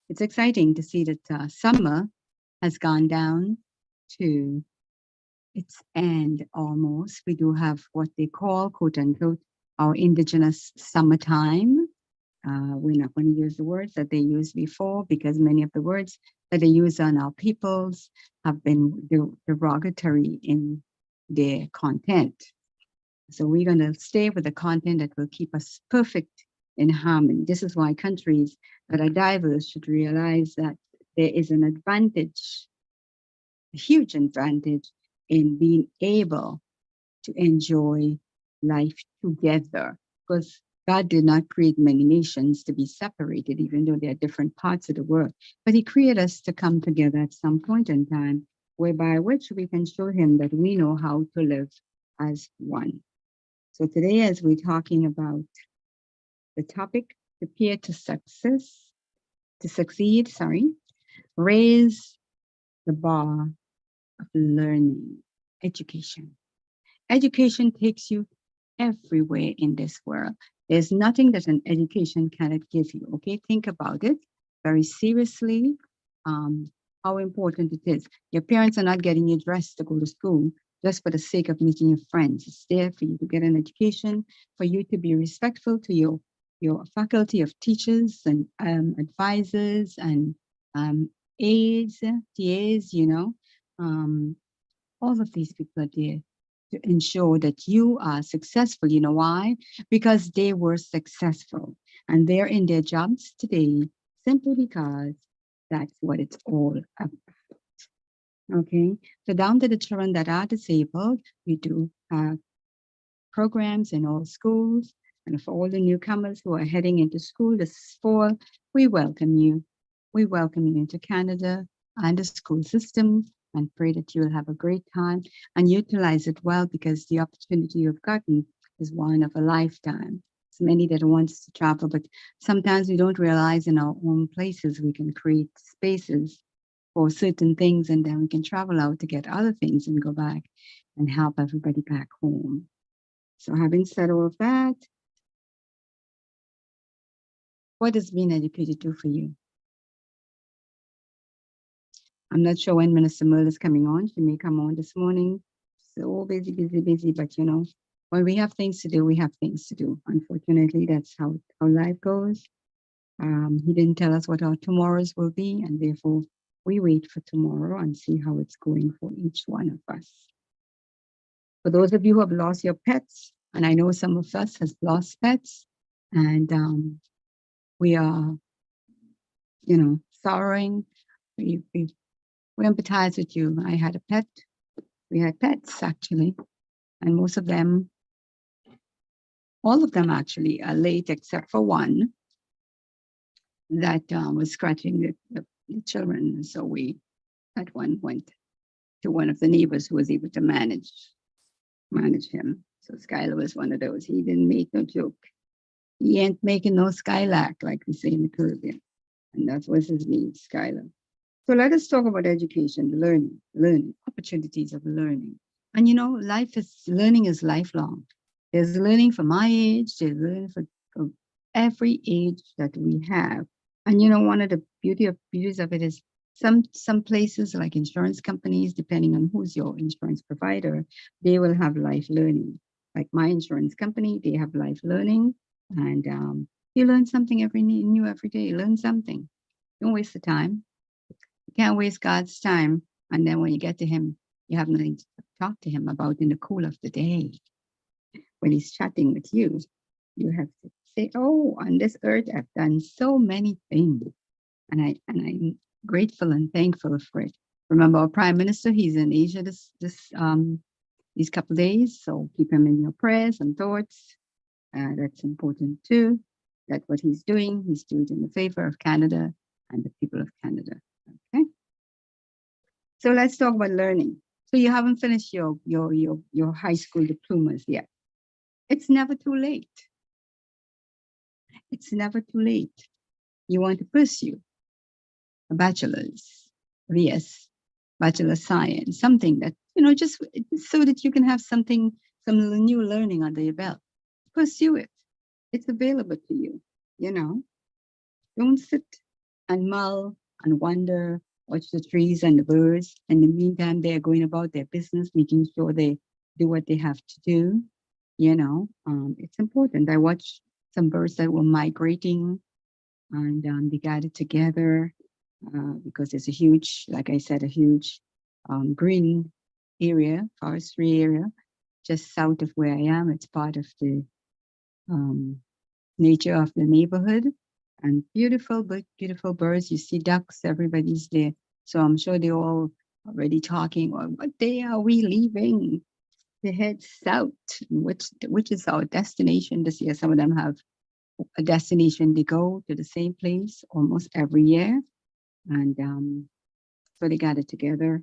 It's exciting to see that summer has gone down to its end almost. We do have what they call, quote unquote, our indigenous summertime. We're not going to use the words that they used before because many of the words that they use on our peoples have been derogatory in their content. So we're going to stay with the content that will keep us perfect in harmony. This is why countries that are diverse should realize that there is an advantage, a huge advantage in being able to enjoy life together. Because God did not create many nations to be separated, even though they're different parts of the world. But He created us to come together at some point in time, whereby which we can show Him that we know how to live as one. So today, as we're talking about the topic, prepare to succeed, raise the bar of learning, education. Education takes you everywhere in this world. There's nothing that an education cannot give you, okay? Think about it very seriously, how important it is. Your parents are not getting you dressed to go to school just for the sake of meeting your friends. It's there for you to get an education, for you to be respectful to your faculty of teachers and advisors and aides, TAs, all of these people are there to ensure that you are successful. You know why? Because they were successful and they're in their jobs today simply because that's what it's all about. Okay, so down to the children that are disabled, we do have programs in all schools. And for all the newcomers who are heading into school this fall, we welcome you. We welcome you into Canada and the school system and pray that you will have a great time and utilize it well because the opportunity you've gotten is one of a lifetime. It's many that wants to travel, but sometimes we don't realize in our own places we can create spaces for certain things and then we can travel out to get other things and go back and help everybody back home. So having said all of that, what does being educated do for you? I'm not sure when Minister Merle is coming on. She may come on this morning. So busy, but when we have things to do, we have things to do. Unfortunately, that's how life goes. He didn't tell us what our tomorrows will be, and therefore we wait for tomorrow and see how it's going for each one of us. For those of you who have lost your pets, and I know some of us has lost pets, and we are, sorrowing. We empathize with you. I had a pet. We had pets actually, and most of them, all of them actually are late except for one that was scratching the children. So that one went to one of the neighbors who was able to manage him. So Skylar was one of those. He didn't make no joke. He ain't making no skylark, like we say in the Caribbean. And that was his name, Skylar. So let us talk about education, learning, opportunities of learning. And learning is lifelong. There's learning for my age, there's learning for every age that we have. And one of the beauties of it is some places like insurance companies, depending on who's your insurance provider, they will have life learning. Like my insurance company, they have life learning, and you learn something new every day. Learn something. Don't waste the time. You can't waste God's time. And then when you get to Him, you have nothing to talk to Him about in the cool of the day. When He's chatting with you, you have to say, "Oh, on this earth, I've done so many things, and I'm grateful and thankful for it." Remember, our Prime Minister, he's in Asia these couple of days, so keep him in your prayers and thoughts. That's important too. That what he's doing in the favor of Canada and the people of Canada. Okay. So let's talk about learning. So you haven't finished your high school diplomas yet. It's never too late. It's never too late. You want to pursue a bachelor's, BS, Bachelor of Science, something that, just so that you can have some new learning under your belt. Pursue it. It's available to you, Don't sit and mull and wonder, watch the trees and the birds. In the meantime, they're going about their business, making sure they do what they have to do. It's important. I watched some birds that were migrating, and they gathered together because there's a huge, like I said, a huge green area, forestry area, just south of where I am. It's part of the um, nature of the neighborhood, and beautiful, but beautiful birds. You see ducks, everybody's there. So I'm sure they're all already talking, well, what day are we leaving? They head south, which is our destination this year. Some of them have a destination. They go to the same place almost every year. And so they gather together,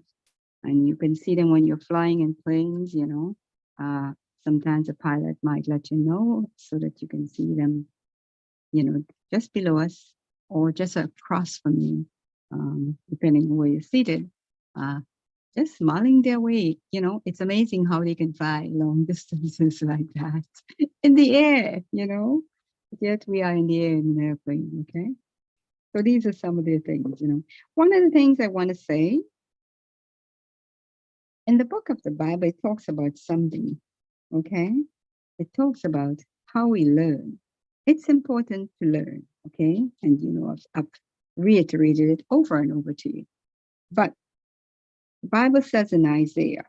and you can see them when you're flying in planes. Uh, Sometimes a pilot might let you know so that you can see them, just below us or just across from you, depending on where you're seated. Uh, just smiling their way. It's amazing how they can fly long distances like that in the air. Yet we are in the air in an airplane, okay? So these are some of the things. One of the things I want to say, in the book of the Bible, it talks about something, okay? It talks about how we learn. It's important to learn, okay? And I've reiterated it over and over to you. But the Bible says in Isaiah,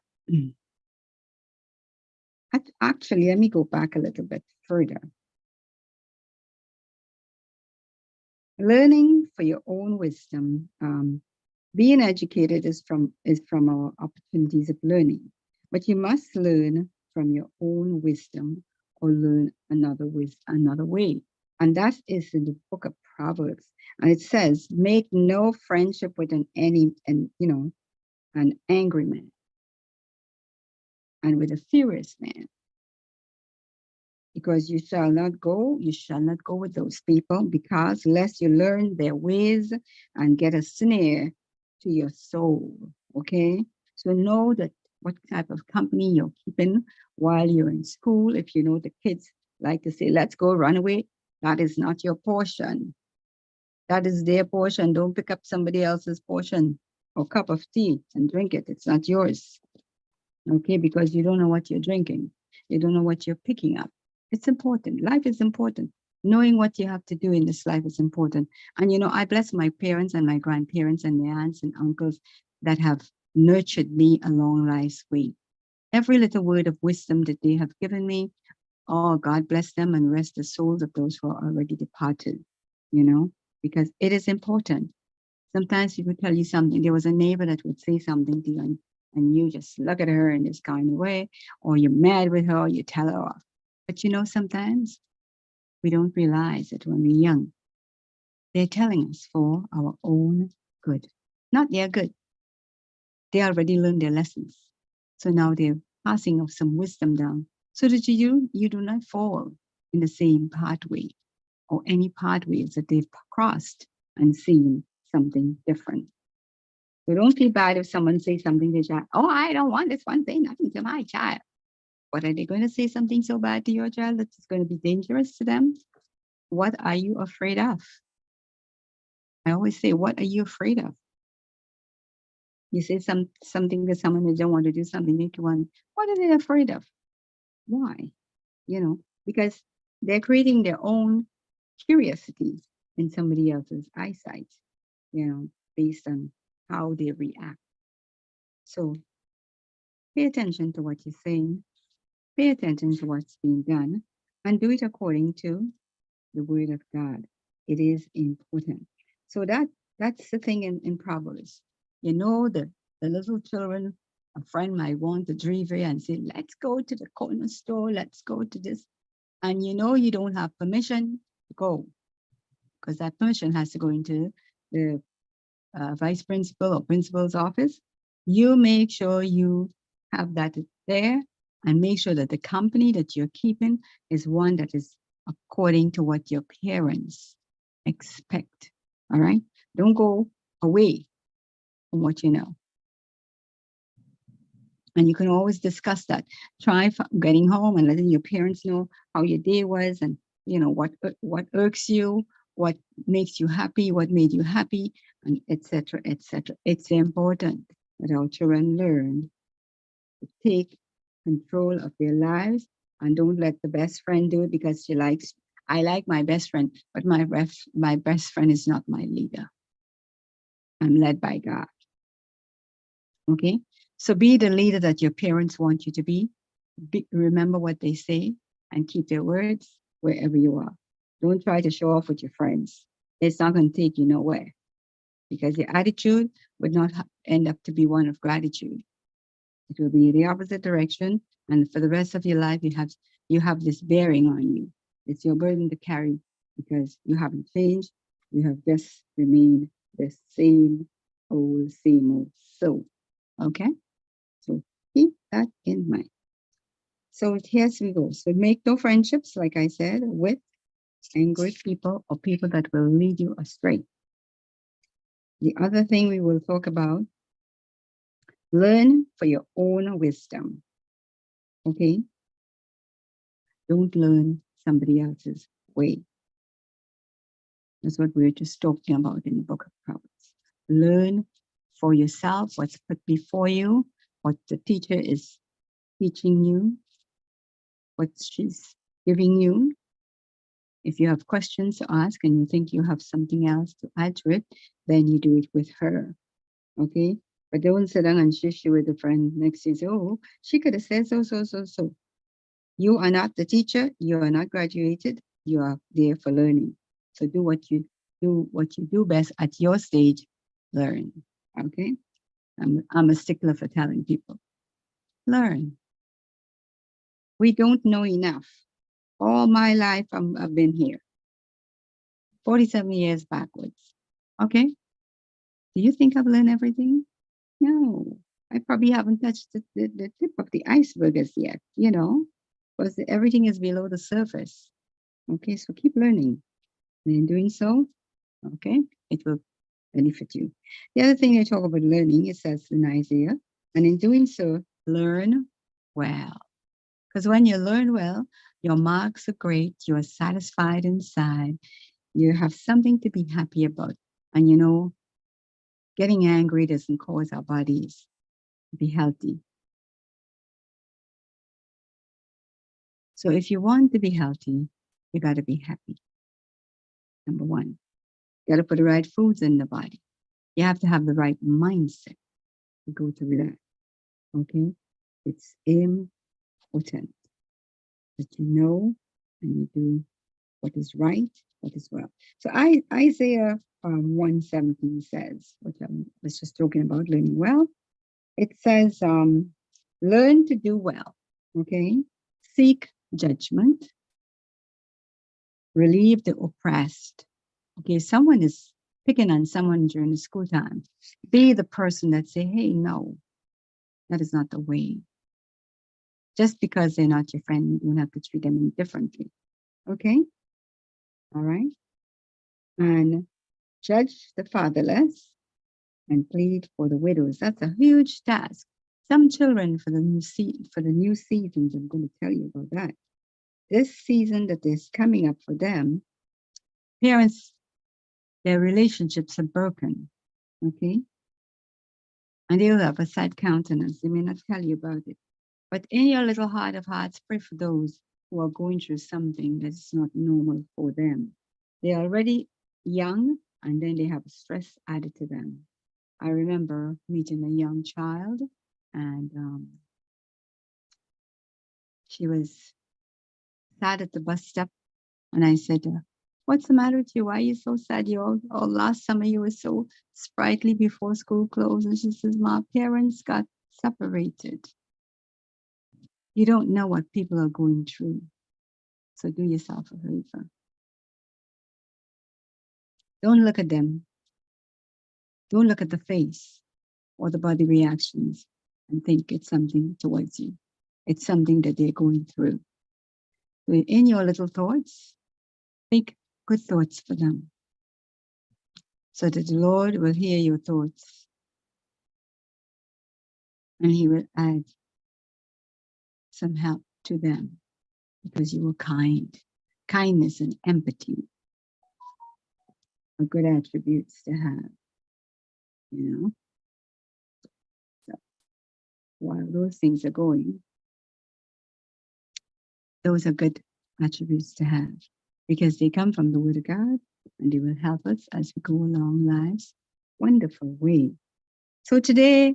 actually, let me go back a little bit further. Learning for your own wisdom. Being educated is from our opportunities of learning, but you must learn from your own wisdom or learn another way. And that is in the book of Proverbs. And it says, make no friendship with an angry man and with a furious man, because you shall not go with those people, because lest you learn their ways and get a snare to your soul. Okay. So know that what type of company you're keeping while you're in school. If you know the kids like to say, let's go run away, that is not your portion. That is their portion. Don't pick up somebody else's portion or cup of tea and drink it. It's not yours. Okay, because you don't know what you're drinking. You don't know what you're picking up. It's important. Life is important. Knowing what you have to do in this life is important. And I bless my parents and my grandparents and their aunts and uncles that have nurtured me along life's way. Every little word of wisdom that they have given me, oh, God bless them and rest the souls of those who are already departed, because it is important. Sometimes people tell you something. There was a neighbor that would say something to you, and you just look at her in this kind of way, or you're mad with her, or you tell her off. But sometimes we don't realize that when we're young, they're telling us for our own good, not their good. They already learned their lessons. So now they're passing of some wisdom down so that you do not fall in the same pathway or any pathways that they've crossed and seen something different. So don't feel bad if someone says something to your child. Oh, I don't want this one thing, nothing to my child. What are they going to say something so bad to your child that it's going to be dangerous to them? What are you afraid of? I always say, what are you afraid of? You say something to someone they don't want to do something, make you want, what are they afraid of? Why? Because they're creating their own curiosity in somebody else's eyesight, based on how they react. So pay attention to what you're saying, pay attention to what's being done, and do it according to the word of God. It is important. So that's the thing in Proverbs. The little children, a friend might want to drive you and say, let's go to the corner store, let's go to this. And you don't have permission to go, because that permission has to go into the vice principal or principal's office. You make sure you have that there, and make sure that the company that you're keeping is one that is according to what your parents expect. All right. Don't go away from what you know. And you can always discuss that. Try getting home and letting your parents know how your day was, and what irks you, what makes you happy, what made you happy, and etc. etc. It's important that our children learn to take control of their lives and don't let the best friend do it because she likes. I like my best friend, but my best friend is not my leader. I'm led by God. Okay, so be the leader that your parents want you to be. Remember what they say and keep their words wherever you are. Don't try to show off with your friends. It's not going to take you nowhere because your attitude would not end up to be one of gratitude. It will be the opposite direction, and for the rest of your life, you have this bearing on you. It's your burden to carry because you haven't changed. You have just remained the same old. So, okay. So keep that in mind. So here we go. So make no friendships, like I said, with angry people or people that will lead you astray. The other thing we will talk about, learn for your own wisdom. Okay? Don't learn somebody else's way. That's what we're just talking about in the book of Proverbs. Learn for yourself what's put before you, what the teacher is teaching you, what she's giving you. If you have questions to ask and you think you have something else to add to it, then you do it with her. Okay? But don't sit down and shush you with a friend next to you. Say, oh, she could have said so. You are not the teacher. You are not graduated. You are there for learning. So do what you do best at your stage. Learn. Okay? I'm a stickler for telling people. Learn. We don't know enough. All my life I've been here. 47 years backwards. Okay? Do you think I've learned everything? No. I probably haven't touched the tip of the iceberg as yet, because everything is below the surface. Okay, so keep learning. And in doing so, okay, it will benefit you. The other thing I talk about learning, it says in Isaiah, and in doing so, learn well. Because when you learn well, your marks are great, you are satisfied inside, you have something to be happy about. And getting angry doesn't cause our bodies to be healthy. So if you want to be healthy, you got to be happy. Number one, you got to put the right foods in the body. You have to have the right mindset to go through that. Okay? It's important that you know and you do what is right, what is well. So Isaiah 1:17 says, which I was just talking about, learning well. It says, learn to do well. Okay? Seek judgment. Relieve the oppressed. Okay, someone is picking on someone during the school time. Be the person that say, hey, no, that is not the way. Just because they're not your friend, you don't have to treat them indifferently. Okay? All right? And judge the fatherless and plead for the widows. That's a huge task. Some children for the new seasons, I'm going to tell you about that. This season that is coming up for them, parents, their relationships are broken. Okay? And they'll have a sad countenance. They may not tell you about it. But in your little heart of hearts, pray for those who are going through something that's not normal for them. They're already young, and then they have stress added to them. I remember meeting a young child, and she was sad at the bus stop. And I said to her, what's the matter with you? Why are you so sad? All last summer you were so sprightly before school closed. And she says, my parents got separated. You don't know what people are going through. So do yourself a favor. Don't look at them. Don't look at the face or the body reactions and think it's something towards you. It's something that they're going through. So in your little thoughts, think good thoughts for them so that the Lord will hear your thoughts and he will add some help to them because you were kind. Kindness and empathy are good attributes to have, you know. So while those things are going, those are good attributes to have because they come from the Word of God and they will help us as we go along life's wonderful way. So today,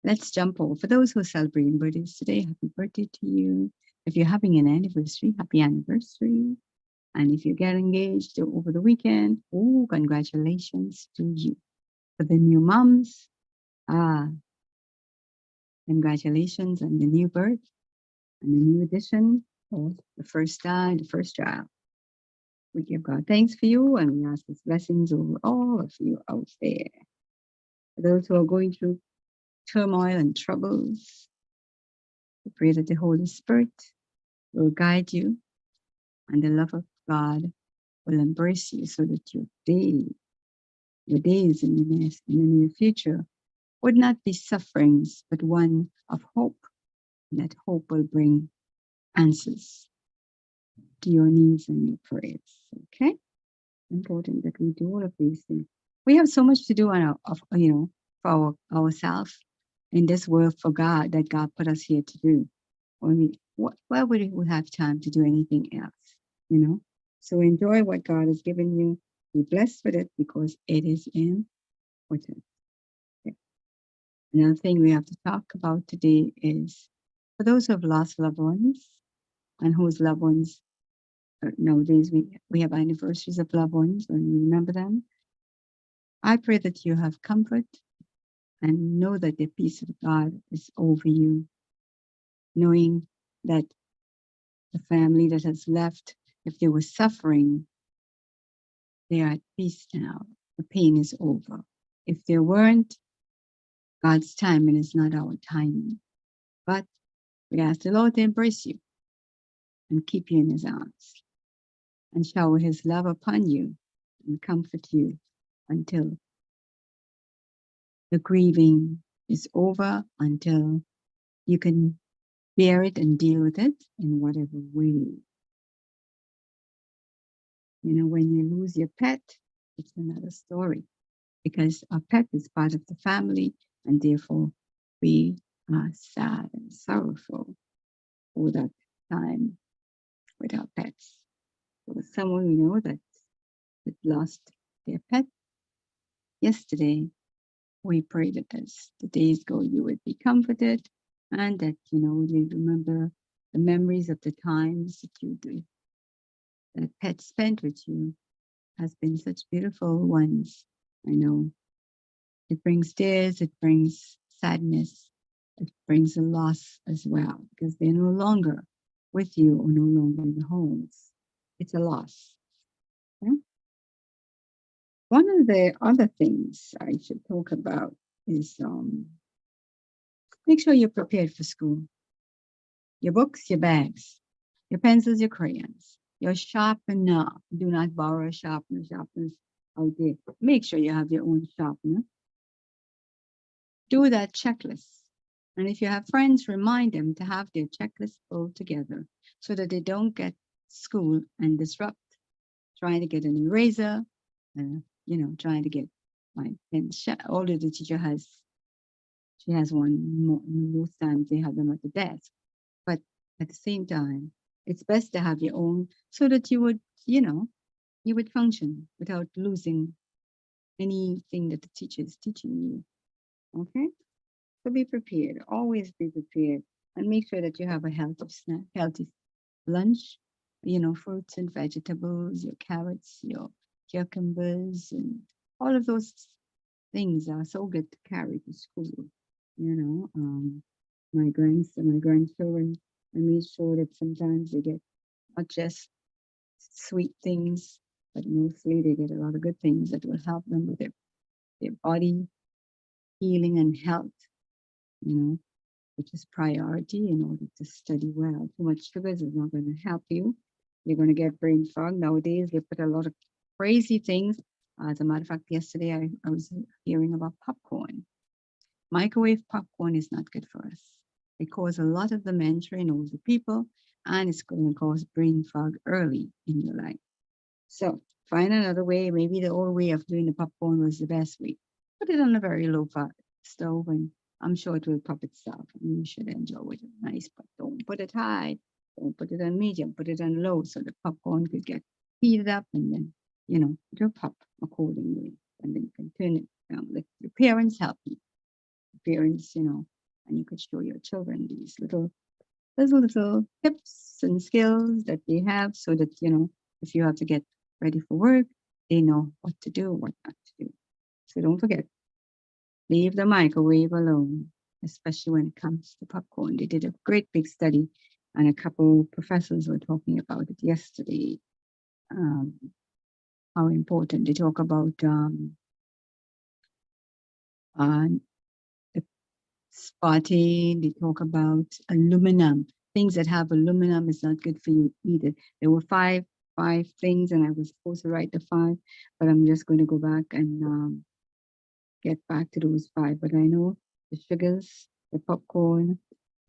let's jump over. For those who are celebrating birthdays today, happy birthday to you. If you're having an anniversary, happy anniversary. And if you get engaged over the weekend, oh, congratulations to you. For the new moms, congratulations on the new birth and the new addition, or the first time, the first child. We give God thanks for you and we ask His blessings over all of you out there. For those who are going through turmoil and troubles, we pray that the Holy Spirit will guide you and the love of God will embrace you so that your days in the near future would not be sufferings, but one of hope. And that hope will bring answers to your needs and your prayers. Okay? Important that we do all of these things. We have so much to do on for ourselves in this world for God that God put us here to do. Why would we have time to do anything else? So enjoy what God has given you. Be blessed with it because it is important. Okay. Another thing we have to talk about today is for those who have lost loved ones and whose loved ones nowadays we have anniversaries of loved ones and we remember them. I pray that you have comfort and know that the peace of God is over you, knowing that the family that has left, if they were suffering, they are at peace now. The pain is over. If they weren't, God's timing is not our timing. But we ask the Lord to embrace you and keep you in His arms and shower His love upon you and comfort you until the grieving is over, until you can bear it and deal with it in whatever way. When you lose your pet, it's another story because our pet is part of the family and therefore we are sad and sorrowful for that time with our pets. There was someone we know that lost their pet yesterday. We pray that as the days go, you would be comforted and that, you remember the memories of the times that pet spent with you has been such beautiful ones. I know it brings tears, it brings sadness, it brings a loss as well because they're no longer with you or no longer in the homes. It's a loss. Okay? One of the other things I should talk about is make sure you're prepared for school. Your books, your bags, your pencils, your crayons, your sharpener. Do not borrow a sharpener. Sharpeners out there. Make sure you have your own sharpener. Do that checklist. And if you have friends, remind them to have their checklist pulled together so that they don't get school and disrupt trying to get an eraser, trying to get my pen. Although the teacher she has one, most times they have them at the desk. But at the same time, it's best to have your own so that you would function without losing anything that the teacher is teaching you. Okay? So be prepared. Always be prepared. And make sure that you have a healthy lunch, fruits and vegetables, your carrots, your cucumbers, and all of those things are so good to carry to school. My grandchildren, I made sure that sometimes they get not just sweet things, but mostly they get a lot of good things that will help them with their body healing and health, which is priority in order to study well. Too much sugars is not going to help you. You're going to get brain fog. Nowadays, they put a lot of crazy things. As a matter of fact, yesterday I was hearing about popcorn. Microwave popcorn is not good for us. It causes a lot of dementia in older people, and it's going to cause brain fog early in your life. So Find another way. Maybe the old way of doing the popcorn was the best way. Put it on a very low fat stove, and I'm sure it will pop itself. And you should enjoy it nice, but don't put it high. Don't put it on medium. Put it on low so the popcorn could get heated up, and then it will pop accordingly. And then you can turn it down. Let your parents help you. Parents, and you could show your children these little tips and skills that they have, so that if you have to get ready for work, they know what to do, what not to do. So don't forget, leave the microwave alone, especially when it comes to popcorn. They did a great big study, and a couple professors were talking about it yesterday. How important they talk about the spotting. They talk about aluminum. Things that have aluminum is not good for you either. There were five things, and I was supposed to write the 5, but I'm just going to go back and get back to those 5. But I know the sugars, the popcorn,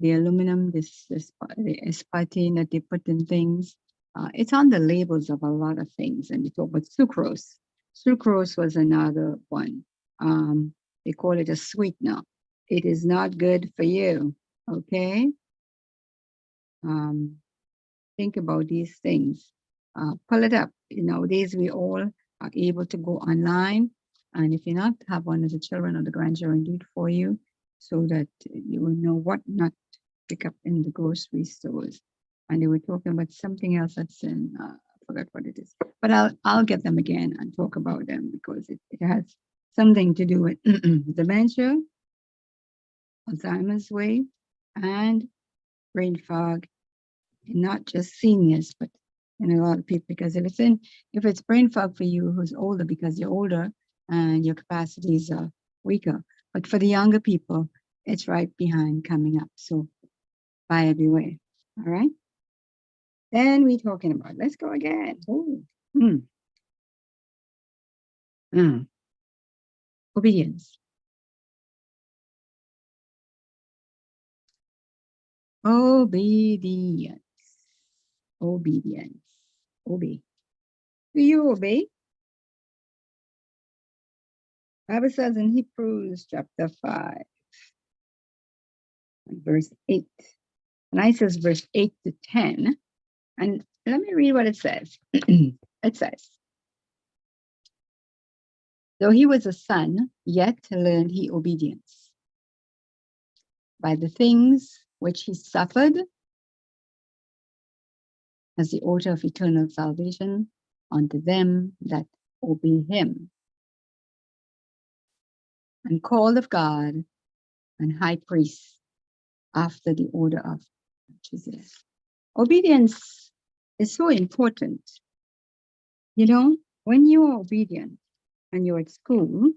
the aluminum, the aspartame that they put in things. It's on the labels of a lot of things, and they talk about sucrose. Sucrose was another one. They call it a sweetener. It is not good for you. Okay. Think about these things. Pull it up. Nowadays we all are able to go online, and if you not have one of the children or the grandchildren do it for you, so that you will know what not to pick up in the grocery stores. And they were talking about something else that's in. I forgot what it is, but I'll get them again and talk about them, because it has something to do with dementia, Alzheimer's way, and brain fog, and not just seniors, but in a lot of people. Because if it's brain fog for you who's older, because you're older and your capacities are weaker, but for the younger people, it's right behind coming up. So buyer beware. All right. Then we're talking about, let's go again. Obedience. Obedience. Obedience. Obey. Do you obey? Bible says in Hebrews chapter 5, verse 8. And I says verse 8 to 10. And let me read what it says. It says, though he was a son, yet learned he obedience by the things which he suffered, as the author of eternal salvation unto them that obey him, and called of God, and high priest after the order of Jesus. Obedience is so important. When you are obedient and you're at school,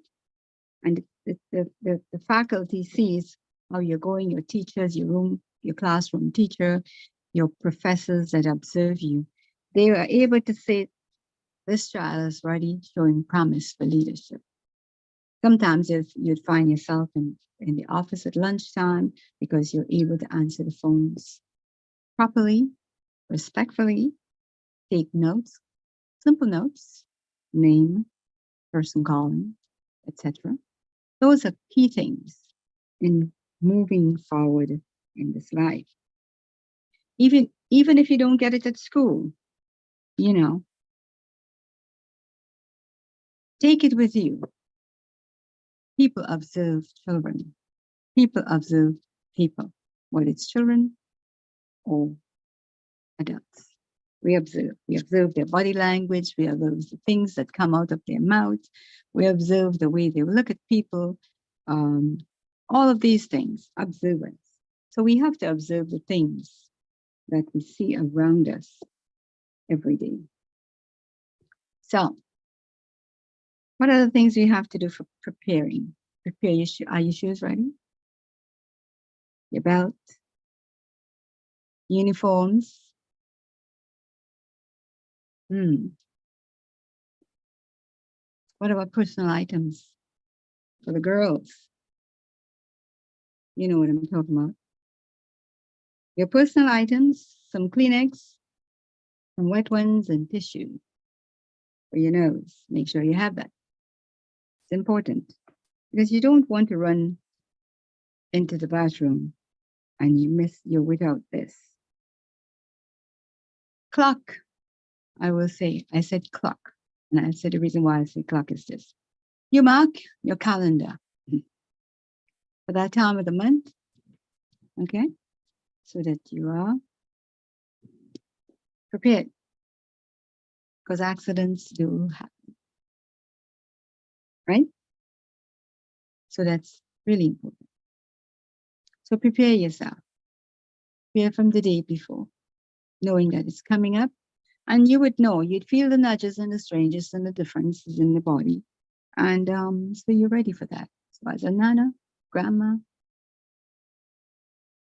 and the faculty sees how you're going, your teachers, your classroom teacher, your professors that observe you, they are able to say, this child is ready, showing promise for leadership. Sometimes if you'd find yourself in the office at lunchtime because you're able to answer the phones properly, respectfully, take notes, simple notes, name, person calling, etc. Those are key things in moving forward in this life. Even if you don't get it at school, take it with you. People observe children. People observe people, whether it's children or adults. We observe their body language. We observe the things that come out of their mouths. We observe the way they look at people. All of these things, observance. So we have to observe the things that we see around us every day. So, what are the things we have to do for preparing? Prepare your are your shoes ready? Your belt, uniforms. What about personal items for the girls? You know what I'm talking about. Your personal items, some Kleenex, some wet ones, and tissue for your nose. Make sure you have that. It's important because you don't want to run into the bathroom and you're without this. Clock, I will say, I said clock. And I said the reason why I say clock is this. You mark your calendar for that time of the month, okay? So that you are prepared, because accidents do happen, right? So that's really important. So prepare yourself. Prepare from the day before, knowing that it's coming up. And you would know, you'd feel the nudges and the stranges and the differences in the body. And so you're ready for that. So as a nana, grandma,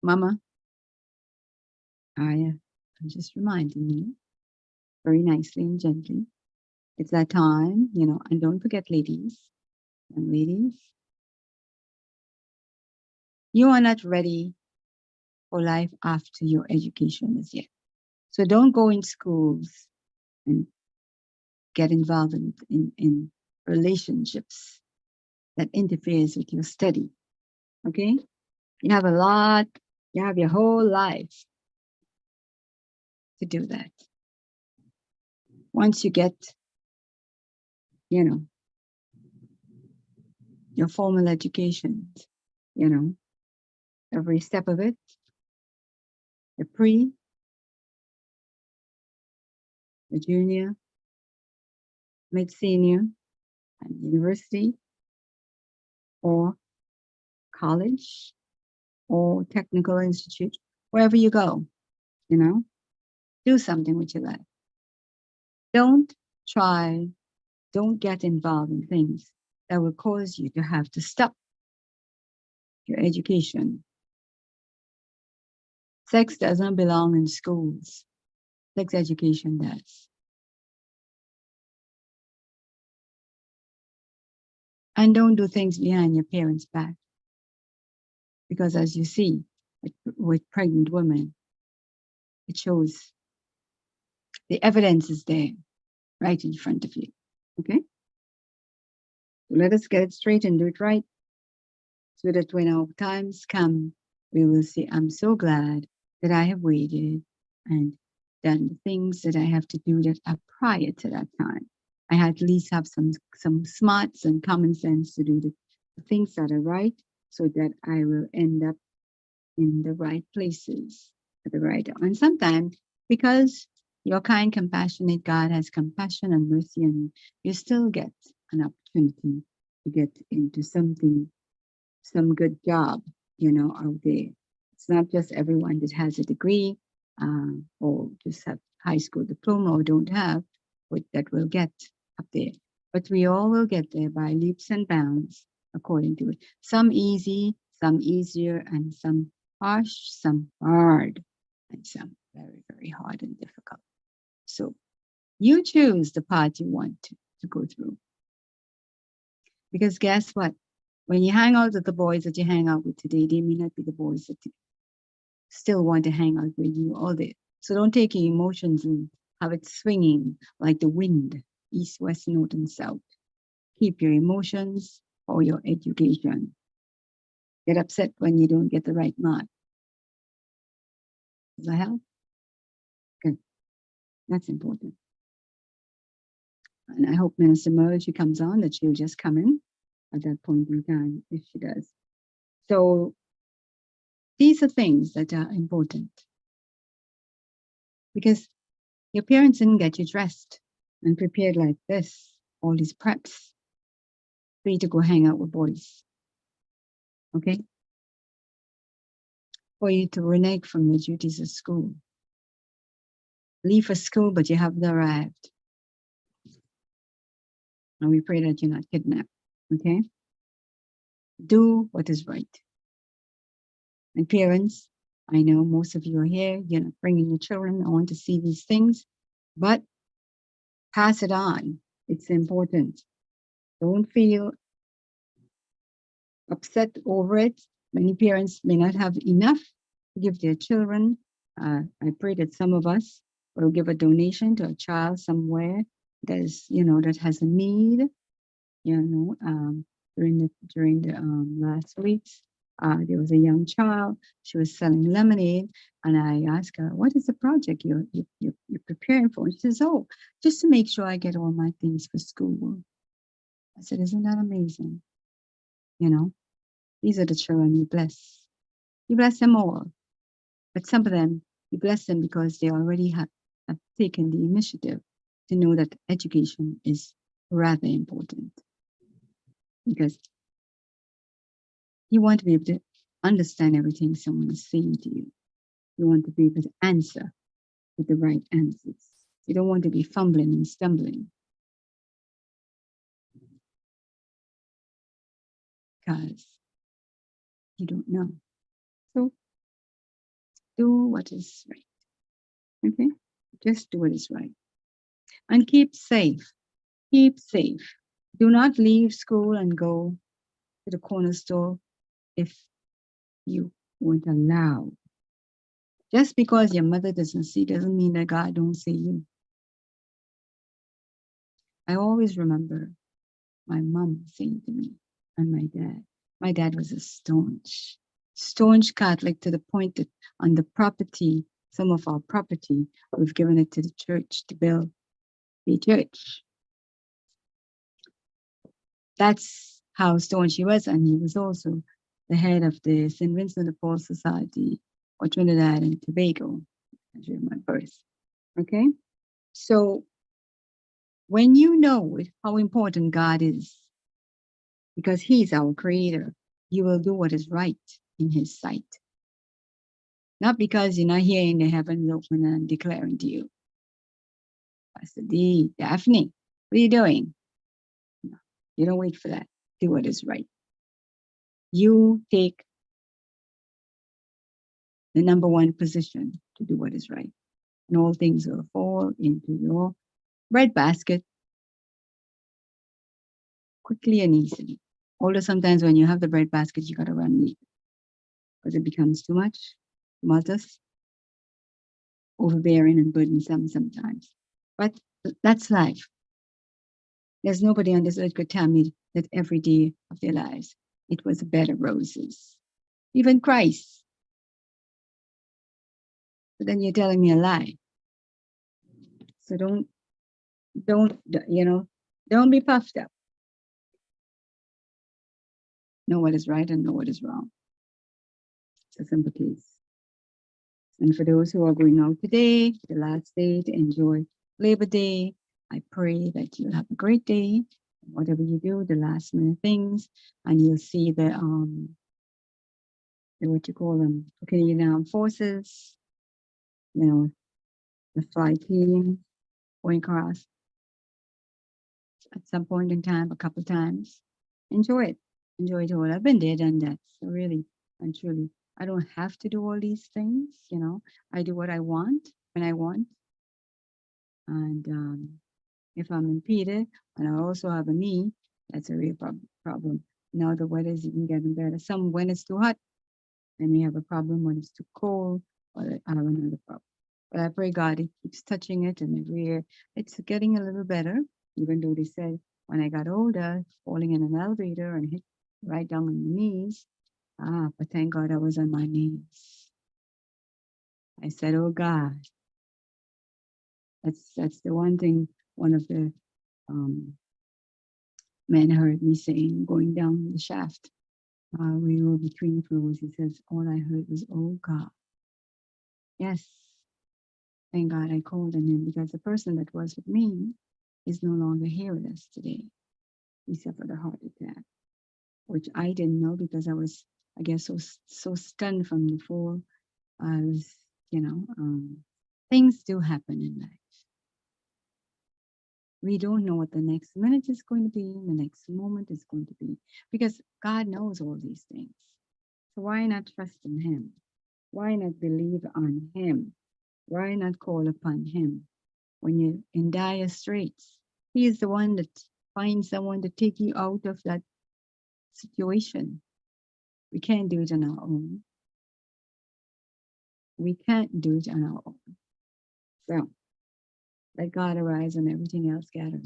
mama, I'm just reminding you very nicely and gently. It's that time, and don't forget, ladies, and ladies, you are not ready for life after your education is yet. So don't go in schools and get involved in relationships that interferes with your study. Okay? You have you have your whole life to do that. Once you get, your formal education, every step of it, the pre, the junior, mid-senior, and university, or college, or technical institute, wherever you go, do something with your life. Don't get involved in things that will cause you to have to stop your education. Sex doesn't belong in schools. Sex education does. And don't do things behind your parents' back. Because as you see, with pregnant women, it shows the evidence is there, right in front of you. Okay? So let us get it straight and do it right, so that when our times come, we will say, I'm so glad that I have waited and done the things that I have to do that are prior to that time. I had at least have some smarts and common sense to do the things that are right, so that I will end up in the right places at the right time. And sometimes, because you're kind, compassionate, God has compassion and mercy on you, you still get an opportunity to get into something, some good job, out there. It's not just everyone that has a degree or just have high school diploma or don't have, but that will get up there. But we all will get there by leaps and bounds according to it. Some easy, some easier, and some harsh, some hard, and some very, very hard and difficult. So you choose the path you want to go through. Because guess what? When you hang out with the boys that you hang out with today, they may not be the boys that still want to hang out with you all day. So don't take your emotions and have it swinging like the wind, east, west, north, and south. Keep your emotions for your education. Get upset when you don't get the right mark. Does that help? Good. That's important. And I hope Minister Merle, she comes on, that she'll just come in at that point in time, if she does. So these are things that are important, because your parents didn't get you dressed and prepared like this, all these preps for you to go hang out with boys. Okay? For you to renege from the duties of school. Leave for school, but you haven't arrived. And we pray that you're not kidnapped. Okay? Do what is right. And parents, I know most of you are here, you're not bringing your children. I want to see these things, but pass it on. It's important. Don't feel upset over it. Many parents may not have enough to give their children. I pray that some of us will give a donation to a child somewhere that has a need, you know, during the last weeks, there was a young child. She was selling lemonade, and I asked her, "What is the project you're preparing for?" And she says, "Oh, just to make sure I get all my things for school." I said, "Isn't that amazing? You know, these are the children you bless. You bless them all, but some of them you bless them because they already have taken the initiative to know that education is rather important because you want to be able to understand everything someone is saying to you. You want to be able to answer with the right answers. You don't want to be fumbling and stumbling because you don't know. So do what is right. Okay? Just do what is right. And keep safe. Keep safe. Do not leave school and go to the corner store if you weren't allowed. Just because your mother doesn't see doesn't mean that God don't see you. I always remember my mom saying to me and my dad. My dad was a staunch Catholic to the point that on the property, some of our property, we've given it to the church to build a church. That's how staunch he was. And he was also the head of the St. Vincent de Paul Society or Trinidad and Tobago, country of my birth. Okay? So when you know how important God is, because he's our creator, you will do what is right in his sight. Not because you're not hearing the heavens open and declaring to you, Pastor D, Daphne, what are you doing? No, you don't wait for that. Do what is right. You take the number one position to do what is right. And all things will fall into your bread basket quickly and easily. Although sometimes when you have the bread basket, you got to run late because it becomes too much, tumultuous, overbearing, and burdensome sometimes. But that's life. There's nobody on this earth could tell me that every day of their lives it was a bed of roses. Even Christ. But then you're telling me a lie. So don't be puffed up. Know what is right and know what is wrong. It's a simple case. And for those who are going out today, the last day to enjoy Labor Day, I pray that you'll have a great day. Whatever you do, the last minute things, and you'll see the what you call them, Canadian Armed Forces, the flight team going across at some point in time, a couple times. Enjoy it. Enjoy it all. I've been there, done that. So really and truly, I don't have to do all these things, I do what I want when I want. And if I'm impeded and I also have a knee, that's a real problem. Now the weather is even getting better. Some when it's too hot, I may have a problem. When it's too cold, or I have another problem. But I pray God it keeps touching it, and every year it's getting a little better. Even though they said when I got older, falling in an elevator and hit right down on my knees. But thank God I was on my knees. I said, "Oh God," that's the one thing. One of the men heard me saying going down the shaft. We were between floors. He says, "All I heard was, oh God." Yes, thank God I called on him because the person that was with me is no longer here with us today. He suffered a heart attack, which I didn't know because I was, I guess, so stunned from the fall. I was, things do happen in life. We don't know what the next minute is going to be, the next moment is going to be, because God knows all these things. So why not trust in him? Why not believe on him? Why not call upon him when you're in dire straits? He is the one that finds someone to take you out of that situation. We can't do it on our own. We can't do it on our own. So Let God arise and everything else gather,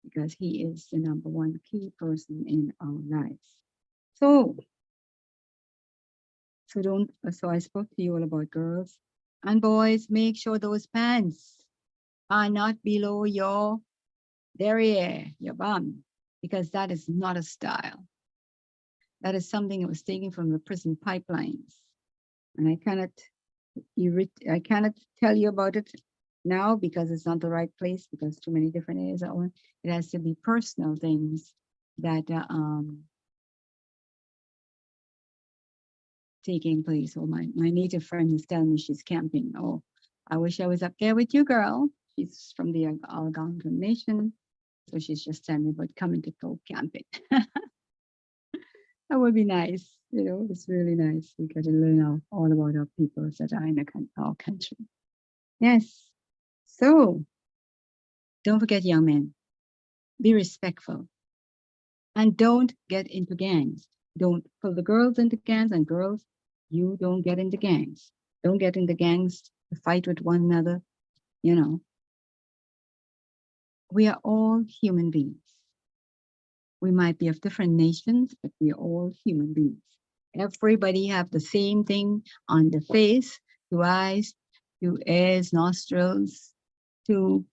because He is the number one key person in our lives. So, so I spoke to you all about girls and boys. Make sure those pants are not below your derriere, your bum, because that is not a style. That is something that was taken from the prison pipelines, and I cannot tell you about it now because it's not the right place, because too many different areas are on. It has to be personal things that taking place. Oh, my native friend is telling me she's camping. Oh, I wish I was up there with you, girl. She's from the Algonquin Nation, so she's just telling me about coming to go camping. That would be nice. It's really nice. We get to learn all about our peoples that are in our country. Yes. So don't forget, young men, be respectful and don't get into gangs. Don't pull the girls into gangs, and girls, you don't get into gangs. Don't get into gangs to fight with one another. We are all human beings. We might be of different nations, but we are all human beings. Everybody have the same thing on the face, two eyes, two ears, nostrils, two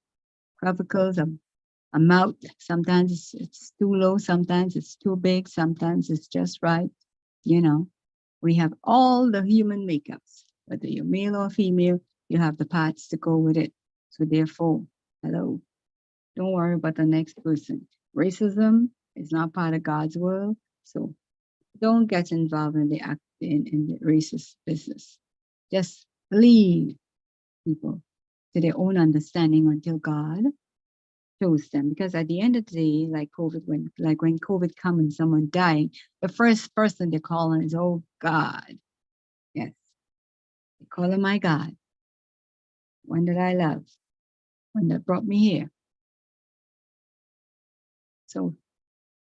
clavicles, a mouth. Sometimes it's too low, sometimes it's too big, sometimes it's just right. We have all the human makeups, whether you're male or female, you have the parts to go with it. So therefore, hello, don't worry about the next person. Racism is not part of God's world, so don't get involved in the racist business. Just leave people to their own understanding until God shows them. Because at the end of the day, like when COVID comes and someone dying, the first person they call on is, oh God. Yes. They call him my God. One that I love. One that brought me here. So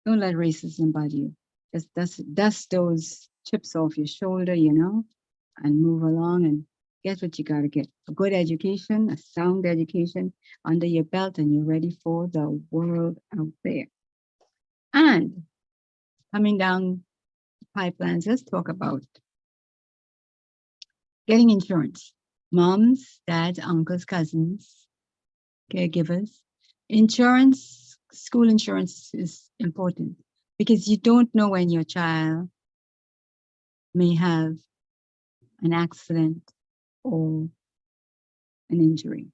don't let racism bother you. Just dust those chips off your shoulder, and move along and get what you got to get. A good education, a sound education under your belt, and you're ready for the world out there. And coming down pipelines, let's talk about getting insurance. Moms, dads, uncles, cousins, caregivers. Insurance, school insurance is important because you don't know when your child may have an accident or an injury.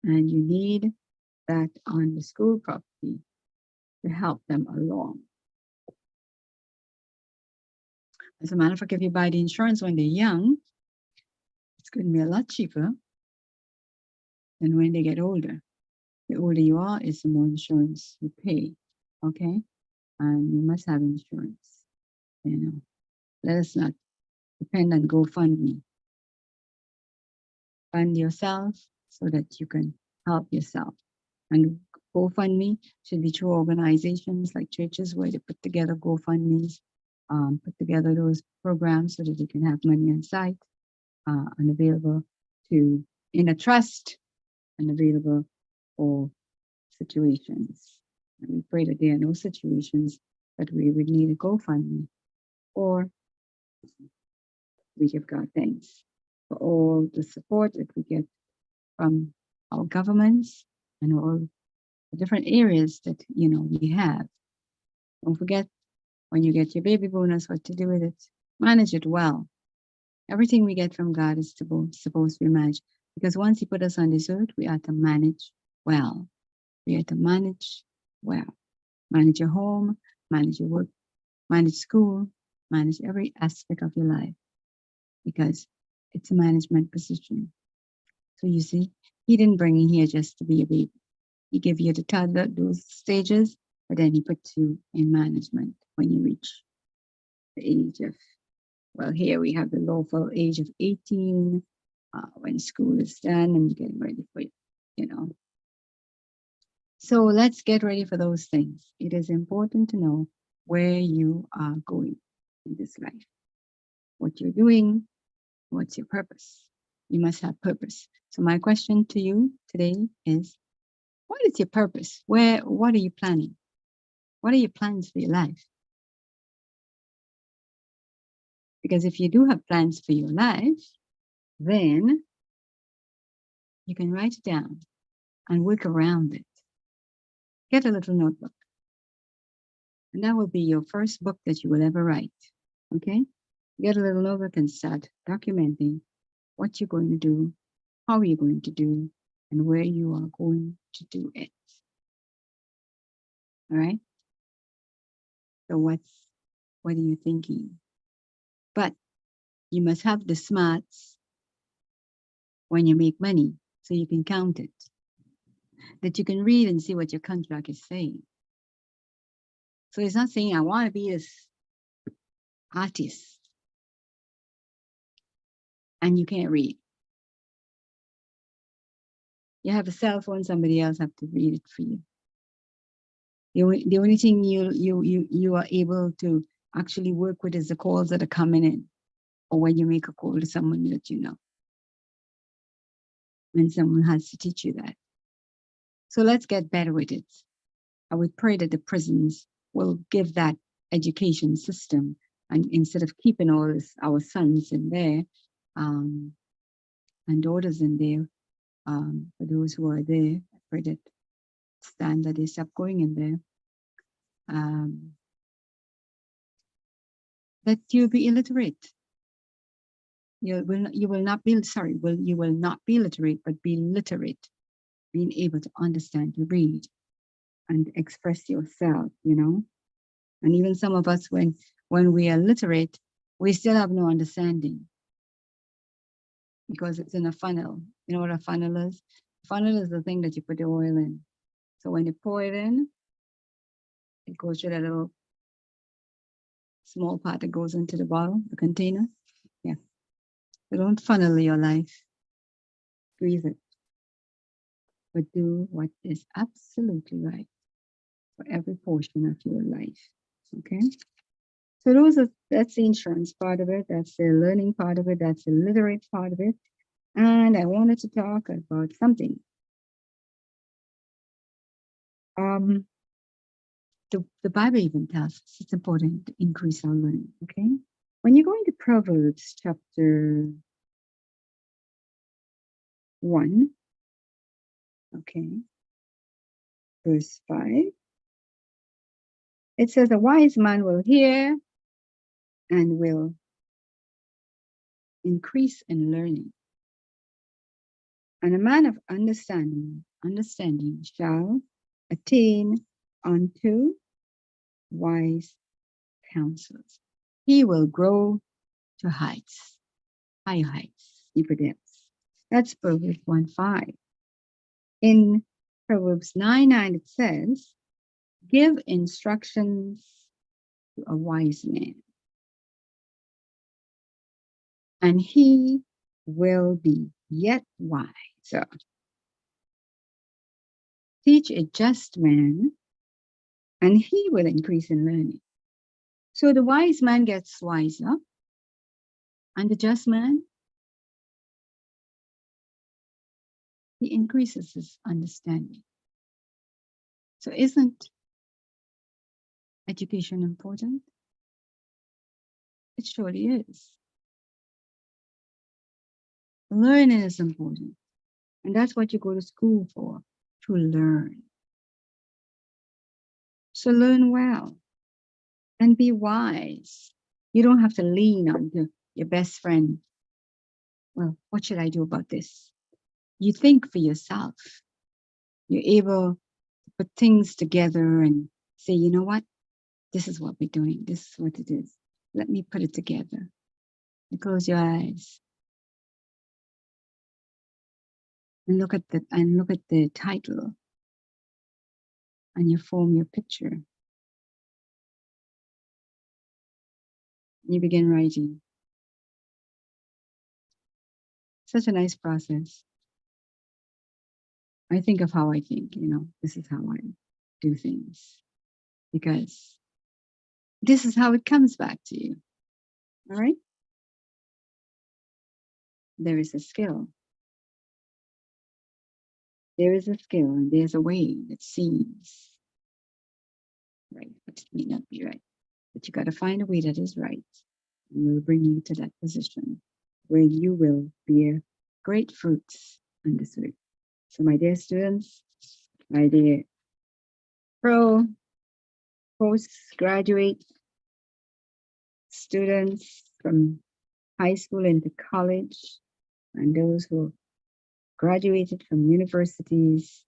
And you need that on the school property to help them along. As a matter of fact, if you buy the insurance when they're young, it's going to be a lot cheaper than when they get older. The older you are, is the more insurance you pay. Okay? And you must have insurance. Let us not depend on GoFundMe. Fund yourself so that you can help yourself. And GoFundMe should be through organizations like churches where they put together GoFundMes, put together those programs so that they can have money on site and available in a trust and available for situations. And we pray that there are no situations that we would need a GoFundMe, or we give God thanks for all the support that we get from our governments and all the different areas that we have. Don't forget, when you get your baby bonus, what to do with it. Manage it well. Everything we get from God is supposed to be managed, because once He put us on this earth, we are to manage well. We are to manage well. Manage your home, manage your work, manage school, manage every aspect of your life, because it's a management position. So you see, He didn't bring you here just to be a baby. He gave you the toddler, those stages, but then He puts you in management when you reach the age of, well, here we have the lawful age of 18, when school is done and getting ready for it, So let's get ready for those things. It is important to know where you are going in this life, what you're doing, what's your purpose. You must have purpose. So my question to you today is, what is your purpose? What are you planning? What are your plans for your life? Because if you do have plans for your life, then you can write it down and work around it. Get a little notebook. And that will be your first book that you will ever write. Okay? Get a little notebook and start documenting what you're going to do, how you're going to do, and where you are going to do it. All right? So what are you thinking? But you must have the smarts when you make money so you can count it, that you can read and see what your contract is saying. So it's not saying I want to be this artist and you can't read. You have a cell phone, somebody else have to read it for you. The only thing you are able to actually work with is the calls that are coming in, or when you make a call to someone that you know. And someone has to teach you that. So let's get better with it. I would pray that the prisons will give that education system, and instead of keeping all this, our sons in there and daughters in there, for those who are there, I pray that stand that they stop going in there. That you'll be illiterate. You will not be literate, but be literate, being able to understand, to read, and express yourself. You know, and even some of us, when we are literate, we still have no understanding because it's in a funnel. You know what a funnel is? A funnel is the thing that you put the oil in. So when you pour it in, it goes through that little small part that goes into the bottle, the container. Yeah. So don't funnel your life. Squeeze it. But do what is absolutely right for every portion of your life. Okay? So that's the insurance part of it, that's the learning part of it, that's the literate part of it. And I wanted to talk about something. The Bible even tells us it's important to increase our learning, okay? When you go into Proverbs chapter 1, okay, verse 5, it says, a wise man will hear and will increase in learning. And a man of understanding shall attain unto wise counsels. He will grow to heights, higher heights, deeper depths. That's Proverbs 1:5. In Proverbs 9:9, it says, give instructions to a wise man, and he will be yet wiser. Teach a just man, and he will increase in learning. So the wise man gets wiser, and the just man, he increases his understanding. So isn't education important? It surely is. Learning is important. And that's what you go to school for, to learn. So learn well and be wise. You don't have to lean on your best friend. Well, what should I do about this? You think for yourself. You're able to put things together and say, you know what? This is what we're doing. This is what it is. Let me put it together. You close your eyes and look at the title, and you form your picture. You begin writing. Such a nice process. I think of how I think, this is how I do things, because this is how it comes back to you. All right? There is a skill There is a skill and there's a way that seems right, but it may not be right. But you got to find a way that is right. And will bring you to that position where you will bear great fruits on this earth. So my dear students, my dear postgraduate students from high school into college, and those who graduated from universities,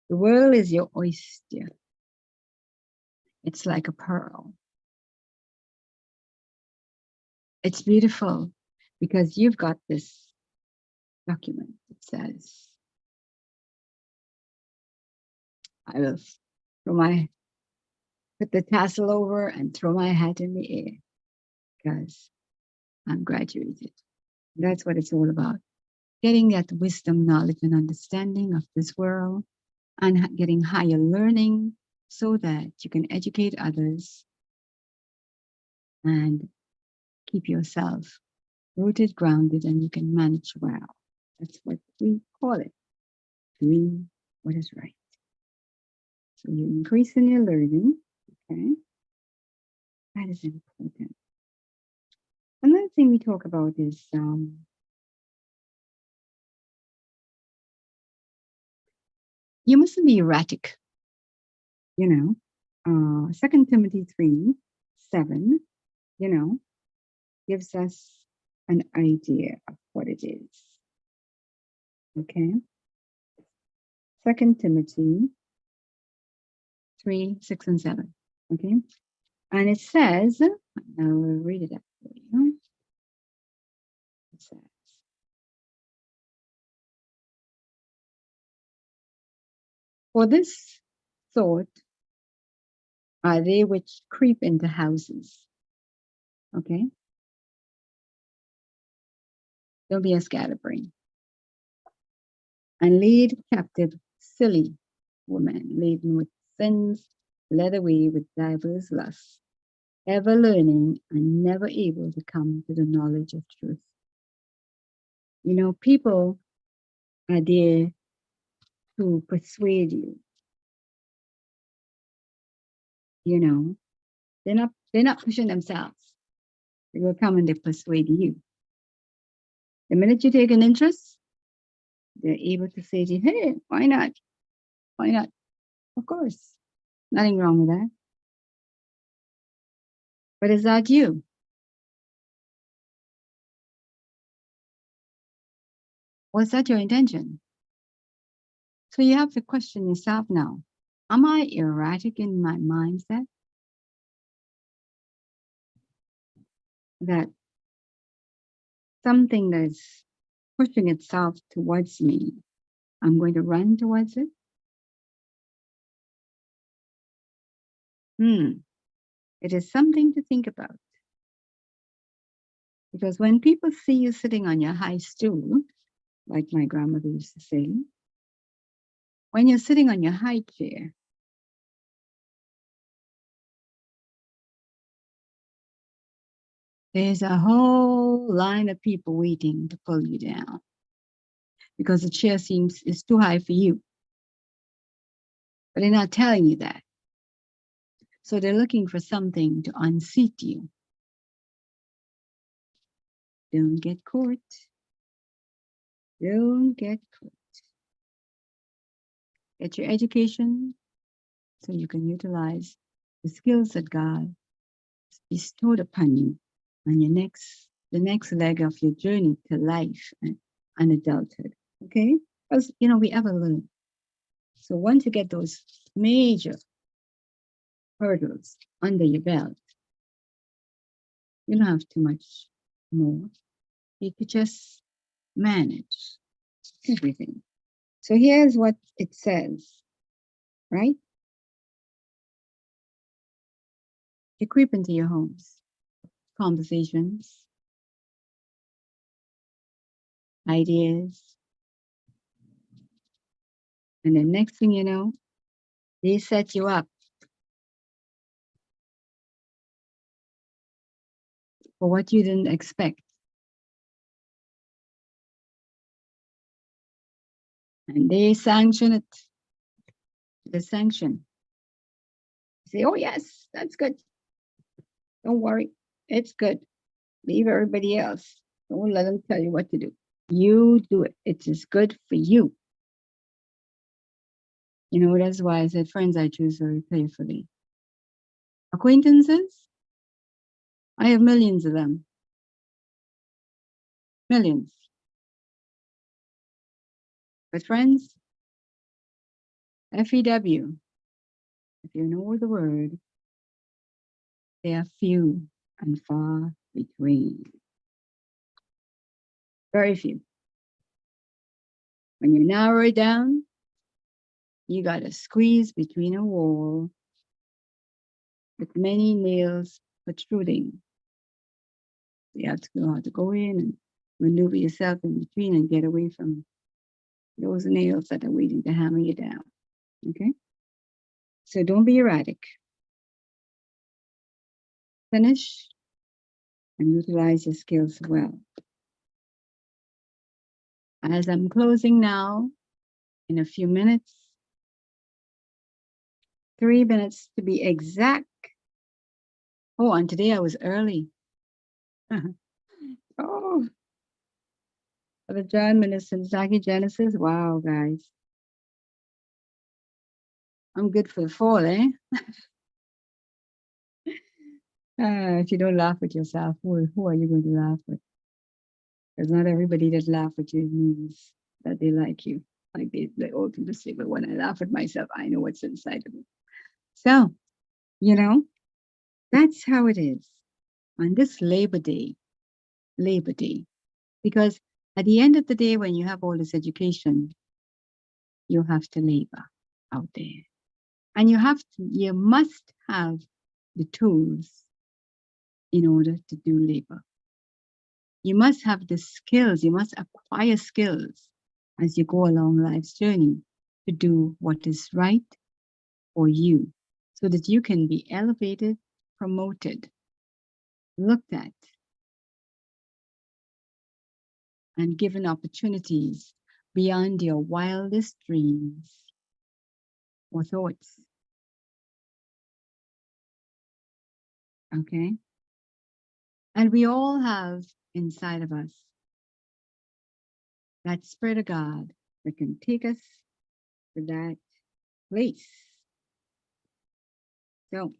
the world is your oyster. It's like a pearl. It's beautiful because you've got this document that says, I will put the tassel over and throw my hat in the air because I'm graduated. That's what it's all about. Getting that wisdom, knowledge, and understanding of this world and getting higher learning so that you can educate others and keep yourself rooted, grounded, and you can manage well. That's what we call it, doing what is right. So you increase in your learning, okay? That is important. Another thing we talk about is you mustn't be erratic, you know. 2 Timothy 3:7, you know, gives us an idea of what it is. Okay. 2 Timothy 3:6 and 7. Okay. And it says, I will read it out for you. It says, for this sort are they which creep into houses. Okay. Don't be a scatterbrain. And lead captive silly women laden with sins, led away with divers lusts, ever learning and never able to come to the knowledge of truth. You know, people are there to persuade you. You know, they're not pushing themselves. They will come and they persuade you. The minute you take an interest, they're able to say to you, hey, why not? Why not? Of course. Nothing wrong with that. But is that you? Was that your intention? So you have to question yourself now. Am I erratic in my mindset? That something that's pushing itself towards me, I'm going to run towards it? It is something to think about. Because when people see you sitting on your high stool, like my grandmother used to say, when you're sitting on your high chair, there's a whole line of people waiting to pull you down because the chair seems is too high for you. But they're not telling you that. So they're looking for something to unseat you. Don't get caught. Don't get caught. Get your education so you can utilize the skills that God bestowed upon you on the next leg of your journey to life and adulthood. Okay? Because we ever learn. So once you get those major hurdles under your belt, you don't have too much more. You could just manage everything. So here's what it says, right? You creep into your homes, conversations, ideas, and the next thing you know, they set you up for what you didn't expect. And they sanction it. The sanction. Say, oh yes, that's good. Don't worry. It's good. Leave everybody else. Don't let them tell you what to do. You do it. It is good for you. You know, that's why I said friends I choose very carefully. Acquaintances, I have millions of them. Millions. But friends, FEW, if you know the word, they are few and far between. Very few. When you narrow it down, you got to squeeze between a wall with many nails protruding. You have to know how to go in and maneuver yourself in between and get away from those nails that are waiting to hammer you down. Okay? So don't be erratic. Finish and utilize your skills well. As I'm closing now, in a few minutes, 3 minutes to be exact. Oh, and today I was early. Oh, for the John Minister, Jackie Genesis. Wow, guys. I'm good for the fall, eh? If you don't laugh at yourself, who are you going to laugh with? Because not everybody that laugh at you means that they like you. Like they all can just say, but when I laugh at myself, I know what's inside of me. So, you know, that's how it is on this Labor Day, because at the end of the day, when you have all this education, you have to labor out there. And you must have the tools in order to do labor. You must have the skills, you must acquire skills as you go along life's journey to do what is right for you so that you can be elevated, promoted, looked at, and given opportunities beyond your wildest dreams or thoughts. Okay? And we all have inside of us that Spirit of God that can take us to that place. So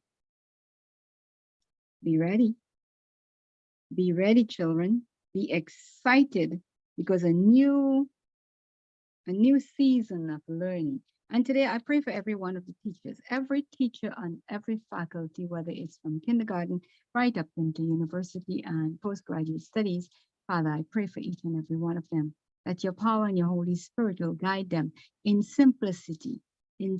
be ready. Be ready, children. Be excited because a new season of learning. And today I pray for every one of the teachers, every teacher on every faculty, whether it's from kindergarten right up into university and postgraduate studies. Father, I pray for each and every one of them, that your power and your Holy Spirit will guide them in simplicity, in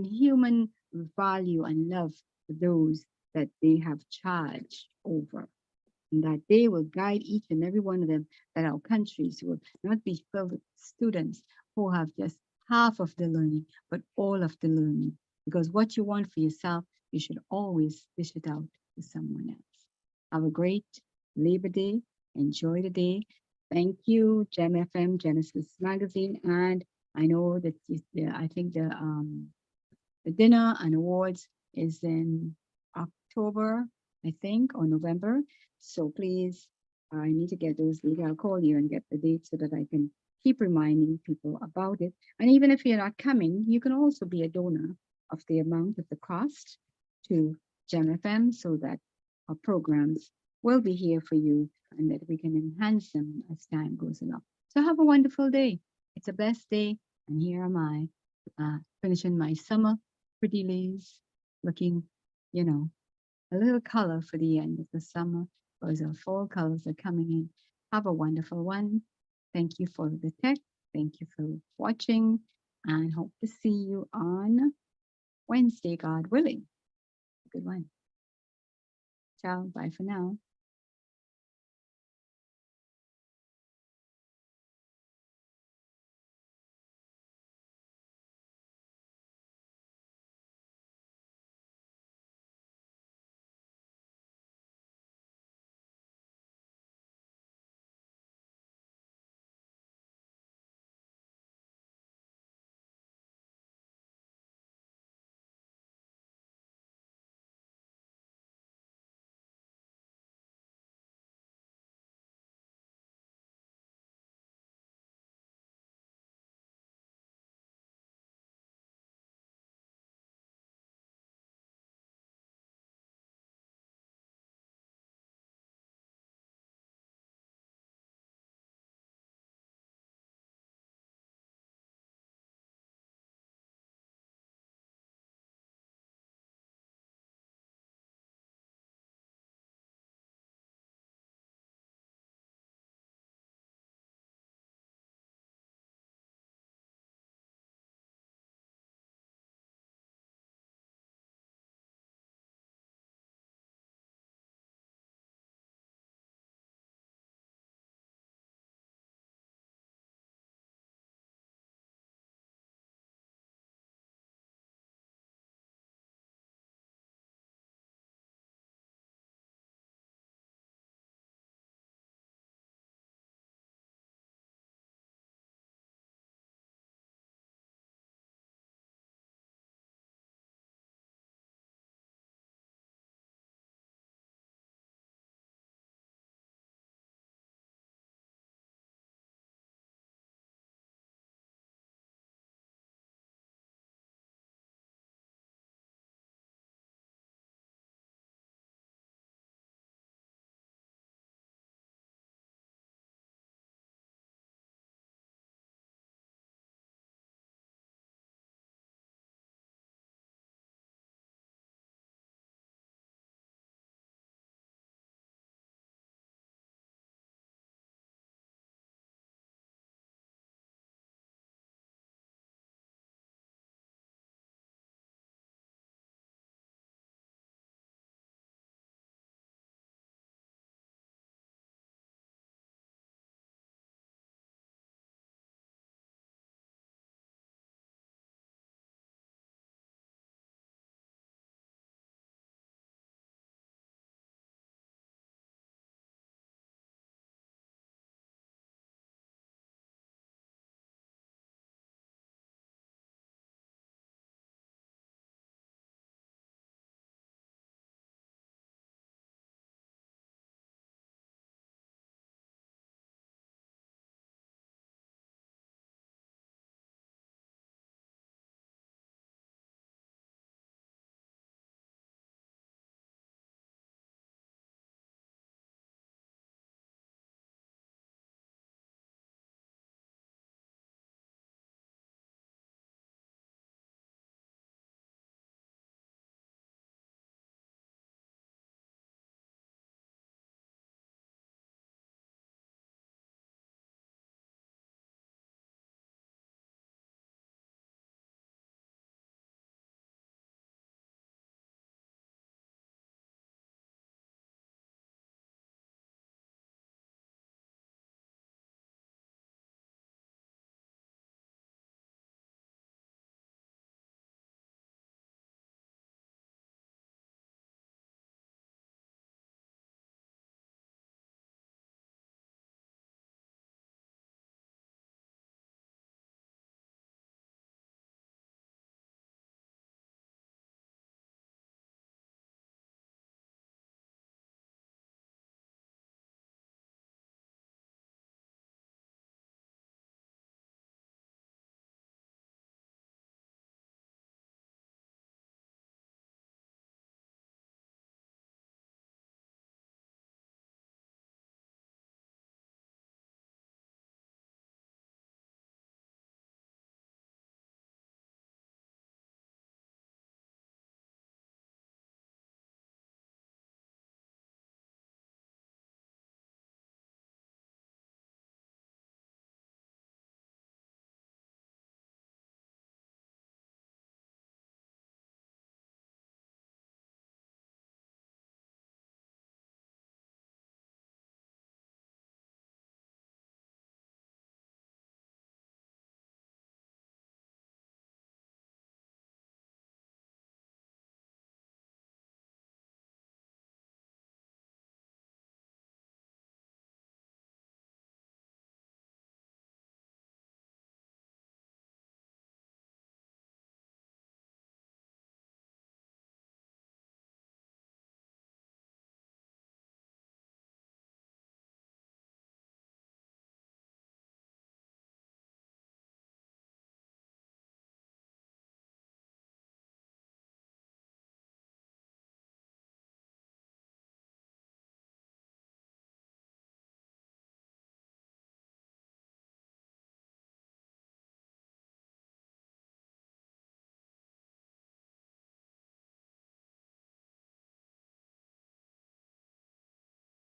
human value and love for those that they have charge over. And that they will guide each and every one of them, that our countries will not be filled with students who have just half of the learning, but all of the learning. Because what you want for yourself, you should always dish it out to someone else. Have a great Labor Day. Enjoy the day. Thank you, Gem FM, Genesis Magazine. And I know that I think the dinner and awards is in October, I think, or November. So please, I need to get those dates. I'll call you and get the date so that I can keep reminding people about it. And even if you're not coming, you can also be a donor of the amount of the cost to Gem FM so that our programs will be here for you and that we can enhance them as time goes along. So have a wonderful day. It's a blessed day. And here am I, finishing my summer pretty leaves, looking, a little color for the end of the summer, because our fall colors are coming in. Have a wonderful one. Thank you for the tech. Thank you for watching, and hope to see you on Wednesday, God willing. Good one. Ciao. Bye for now.